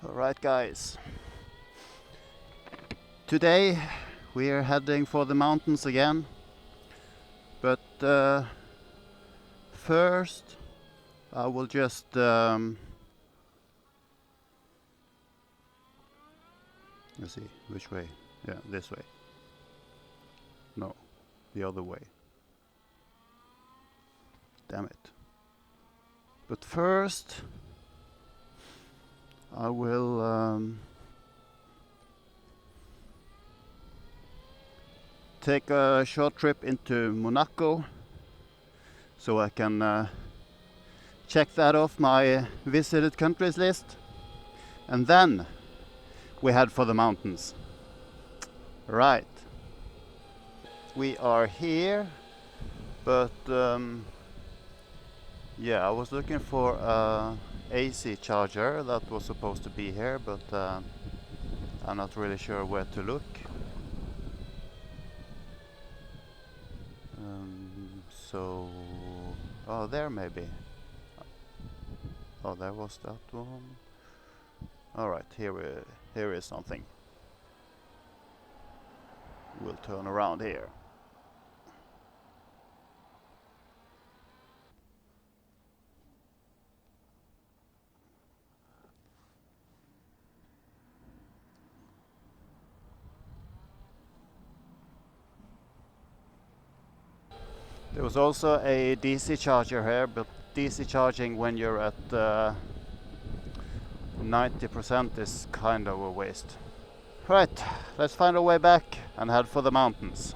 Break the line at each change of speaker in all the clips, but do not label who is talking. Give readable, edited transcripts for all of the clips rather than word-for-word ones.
Alright guys, today we are heading for the mountains again, but first I will just let's see, which way? Yeah, this way. No, the other way. Damn it. But first I will take a short trip into Monaco so I can check that off my visited countries list, and then we head for the mountains. Right, we are here, but yeah, I was looking for a AC charger that was supposed to be here, but I'm not really sure where to look. So, oh, there maybe. Oh, there was that one. All right, here is something. We'll turn around here. There was also a DC charger here, but DC charging when you're at 90% is kind of a waste. Right, let's find our way back and head for the mountains.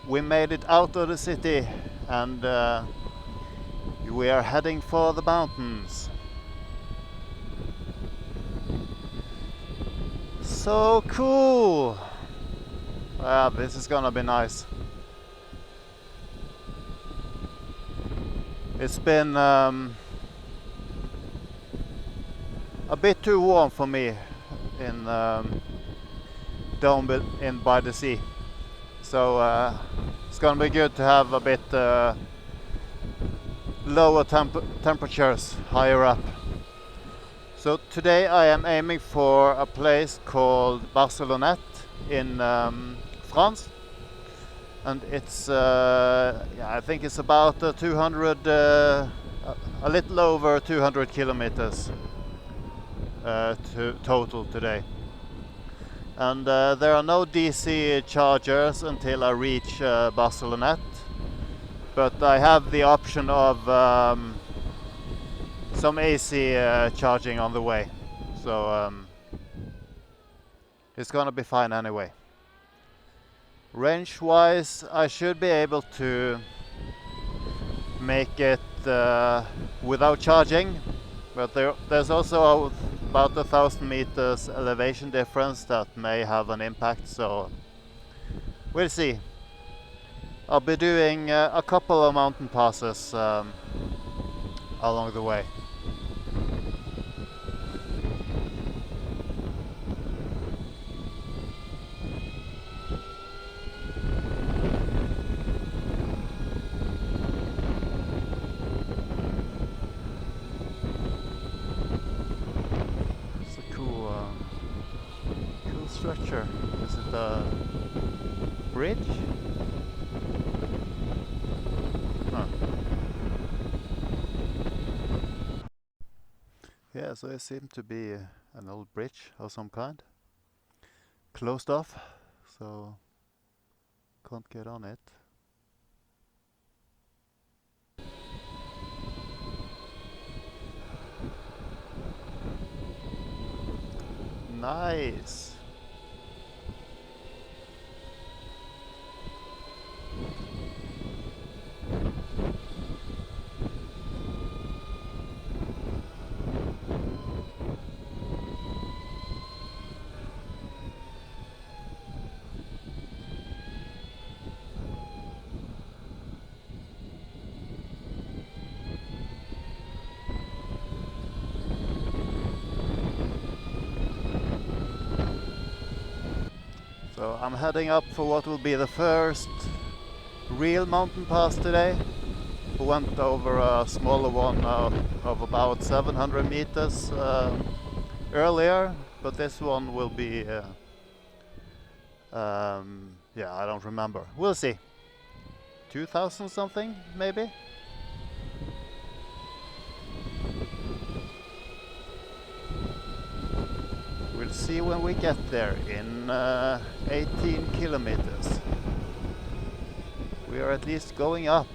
We made it out of the city and we are heading for the mountains. So cool! Ah, this is gonna be nice. It's been a bit too warm for me in down in by the sea, so it's gonna be good to have a bit lower temperatures higher up. So today I am aiming for a place called Barcelonnette in France, and it's yeah, I think it's about 200 a little over 200 kilometers total today, and there are no DC chargers until I reach Barcelonnette, but I have the option of some AC charging on the way, so it's gonna be fine anyway. Range wise, I should be able to make it without charging, but there's also about 1,000 meters elevation difference that may have an impact, so we'll see. I'll be doing a couple of mountain passes along the way. Structure. Is it a bridge? Huh. Yeah, so it seemed to be an old bridge of some kind. Closed off, so can't get on it. Nice! So I'm heading up for what will be the first real mountain pass today. went over a smaller one of about 700 meters earlier, but this one will be yeah, I don't remember. We'll see. 2000 something maybe. We'll see when we get there in 18 kilometers. We are at least going up.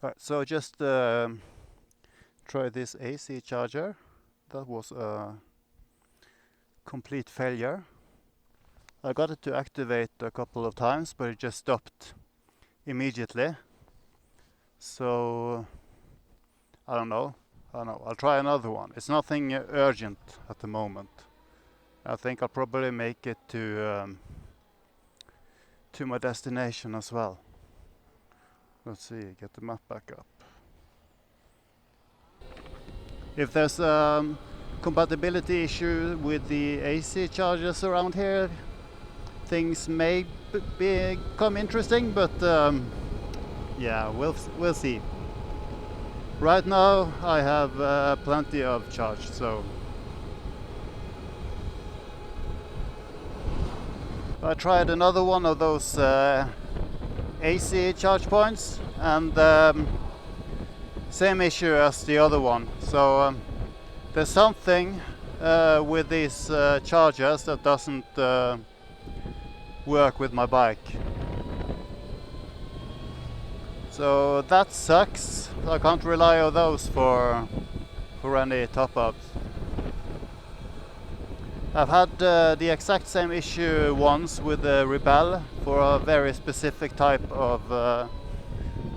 Right, so just try this AC charger. That was a complete failure. I got it to activate a couple of times, but it just stopped immediately. So I don't know. I'll try another one. It's nothing urgent at the moment. I think I'll probably make it to my destination as well. Let's see, get the map back up. If there's a compatibility issue with the AC chargers around here, things may become interesting, but yeah, we'll see. Right now I have plenty of charge, so I tried another one of those AC charge points, and same issue as the other one. So there's something with these chargers that doesn't work with my bike. So that sucks. I can't rely on those for any top-ups. I've had the exact same issue once with the Rebel for a very specific type of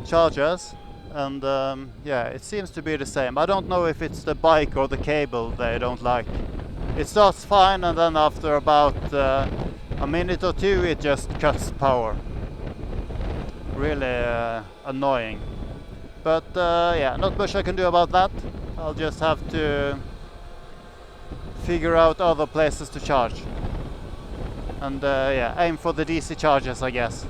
chargers, and yeah, it seems to be the same. I don't know if it's the bike or the cable they don't like. It starts fine, and then after about a minute or two it just cuts power. Really annoying. But yeah, not much I can do about that. I'll just have to figure out other places to charge. And yeah, aim for the DC chargers, I guess.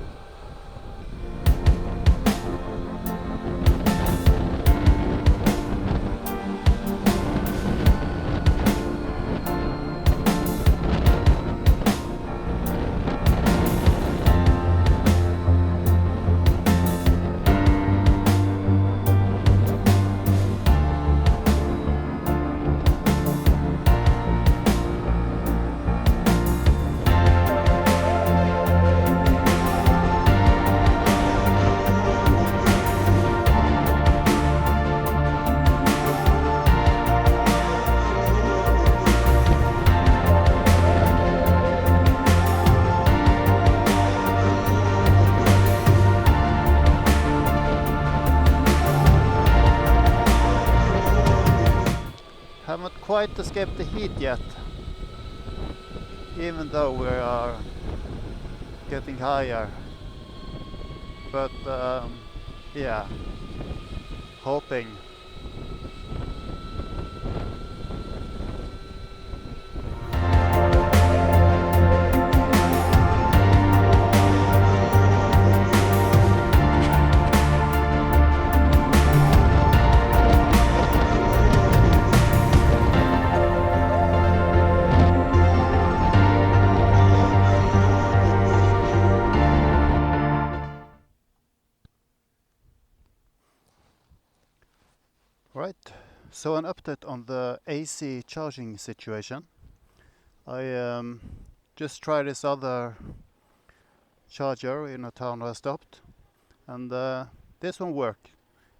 Haven't quite escaped the heat yet, even though we are getting higher. But yeah, hoping. So an update on the AC charging situation. I just tried this other charger in a town where I stopped, and this one worked.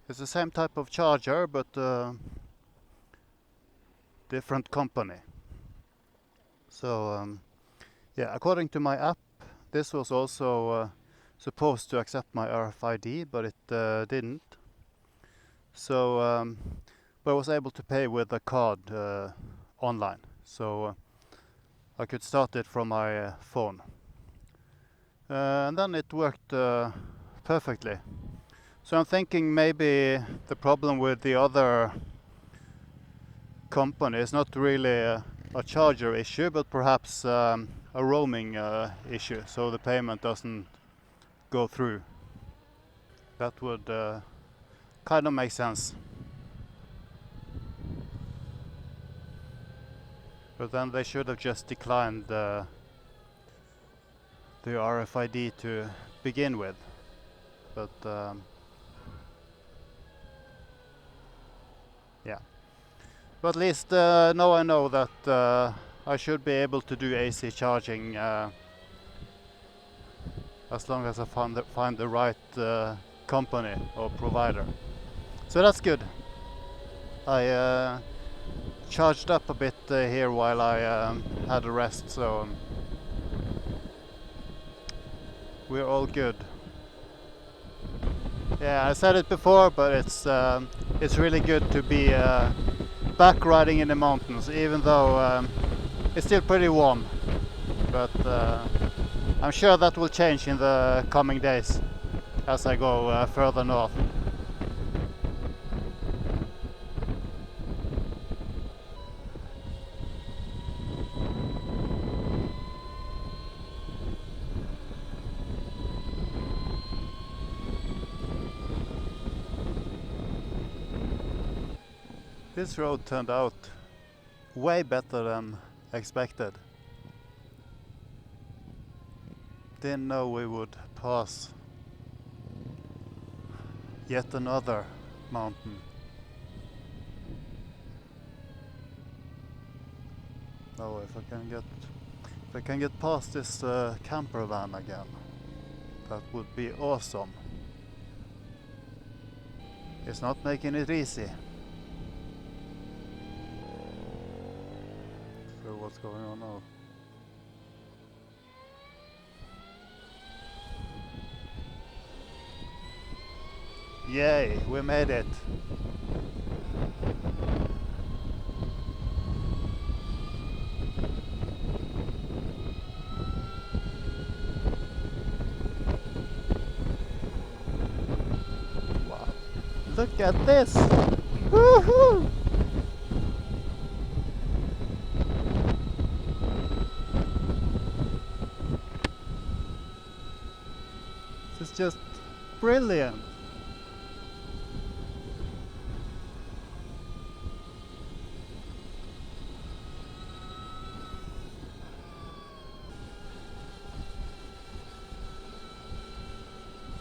It's the same type of charger, but different company. So yeah, according to my app, this was also supposed to accept my RFID, but it didn't. So but I was able to pay with a card online, so I could start it from my phone. And then it worked perfectly. So I'm thinking maybe the problem with the other company is not really a charger issue, but perhaps a roaming issue, so the payment doesn't go through. That would kind of make sense. But then they should have just declined the RFID to begin with. But yeah. But at least now I know that I should be able to do AC charging as long as I find the right company or provider. So that's good. I charged up a bit here while I had a rest, so we're all good. Yeah, I said it before, but it's really good to be back riding in the mountains, even though it's still pretty warm. But I'm sure that will change in the coming days as I go further north. This road turned out way better than expected. Didn't know we would pass yet another mountain. Oh, if I can get past this camper van again, that would be awesome. It's not making it easy. So what's going on now? Yay, we made it. Wow. Look at this. Woohoo! This is just brilliant.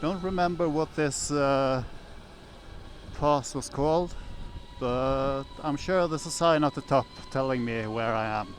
Don't remember what this pass was called, but I'm sure there's a sign at the top telling me where I am.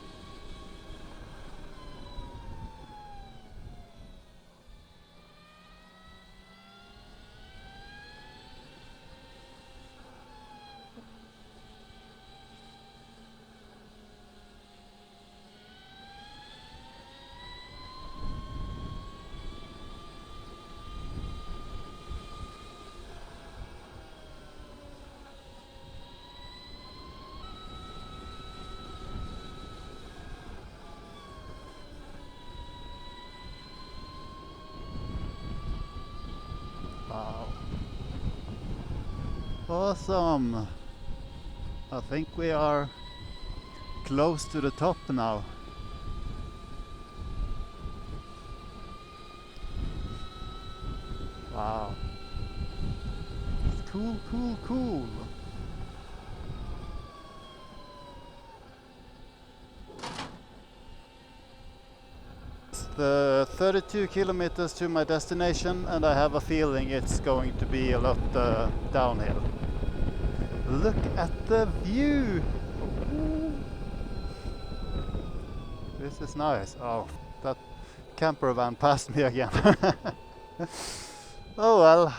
Wow. Awesome. I think we are close to the top now. Wow. Cool, cool, cool. The 32 kilometers to my destination, and I have a feeling it's going to be a lot downhill. Look at the view! This is nice. Oh, that camper van passed me again. Oh well.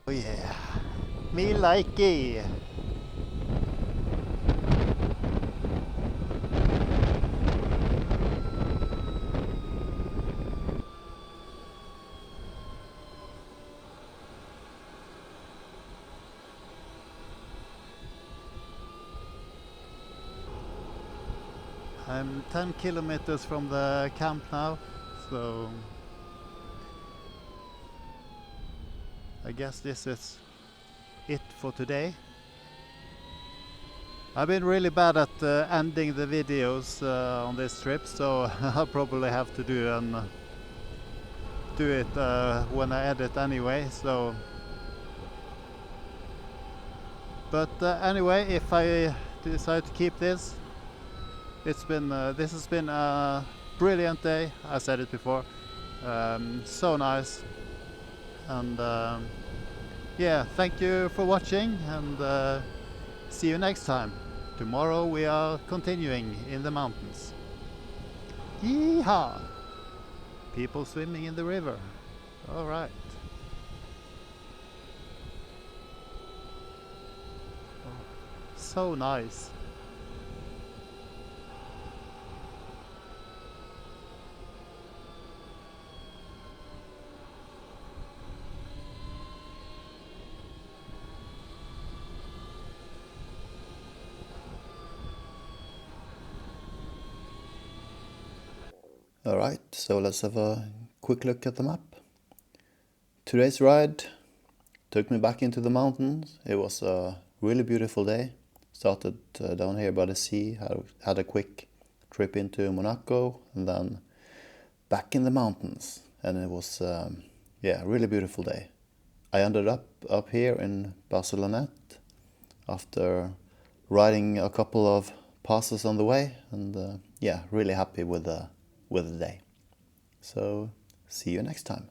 Oh yeah, me likey. I'm 10 kilometers from the camp now, so I guess this is it for today. I've been really bad at ending the videos on this trip, so I'll probably have to do it when I edit anyway. So, but anyway, if I decide to keep this, this has been a brilliant day. I said it before, so nice, and yeah, thank you for watching, and see you next time. Tomorrow we are continuing in the mountains. Yeehaw! People swimming in the river. All right. So nice. Alright, so let's have a quick look at the map. Today's ride took me back into the mountains. It was a really beautiful day. Started down here by the sea, had a quick trip into Monaco, and then back in the mountains. And it was, yeah, a really beautiful day. I ended up here in Barcelonnette after riding a couple of passes on the way, and yeah, really happy with the day. So see you next time.